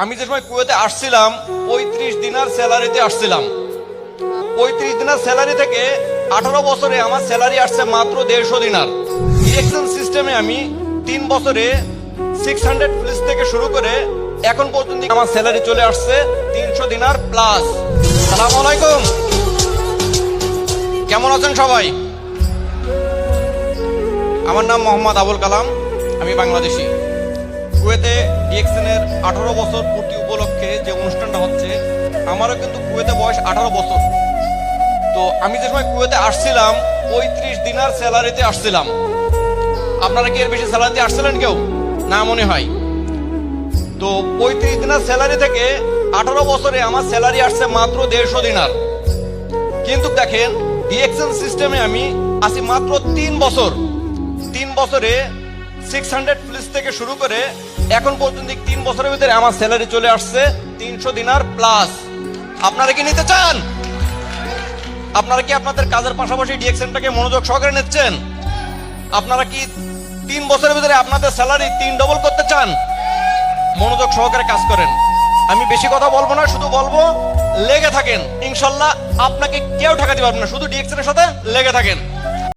আমি যে সময় কুয়েতে আসছিলাম 35 দিনার স্যালারিতে আসছিলাম। 35 দিনার স্যালারি থেকে 18 বছরে আমার স্যালারি আসছে মাত্র 150 দিনার। ইলেকশন সিস্টেমে আমি 3 বছরে 600 প্লাস থেকে শুরু করে এখন পর্যন্ত আমার স্যালারি চলে আসছে 300 দিনার প্লাস। আসসালামু আলাইকুম, কেমন আছেন সবাই? আমার নাম মোহাম্মদ আবুল কালাম, আমি বাংলাদেশি। কুয়েতে ডিএক্সএনের 18 বছর পূর্তি উপলক্ষে যে অনুষ্ঠানটা হচ্ছে, আমারও কিন্তু কুয়েতে বয়স 18 বছর। তো আমি যে সময় কুয়েতে আসছিলাম 35 দিনার স্যালারিতে আসছিলাম। আপনারা কি এর বেশি স্যালারিতে আসছিলেন কেউ? না মনে হয়। তো 35 দিনার স্যালারি থেকে 18 বছরে আমার স্যালারি আসছে মাত্র 150 দিনার। কিন্তু দেখেন, ডিএক্সএন সিস্টেমে আমি আছি মাত্র 3 বছর। 3 বছরে 600 প্লাস থেকে শুরু করে এখন পর্যন্ত 3 বছরের ভিতরে আমার স্যালারি চলে আসছে 300 দিনার প্লাস। আপনারা কি নিতে চান? আপনারা কি আপনাদের কাজের পাশাপাশি ডিএক্সএনটাকে মনোযোগ সহকারে নিচ্ছেন? আপনারা কি 3 বছরের ভিতরে আপনাদের স্যালারি 3 ডবল করতে চান? মনোযোগ সহকারে কাজ করেন। আমি বেশি কথা বলবো না, শুধু বলবো লেগে থাকেন। ইনশাল্লাহ আপনাকে কেউ ঠকাতে পারবে না, শুধু ডিএক্সএনের সাথে লেগে থাকেন।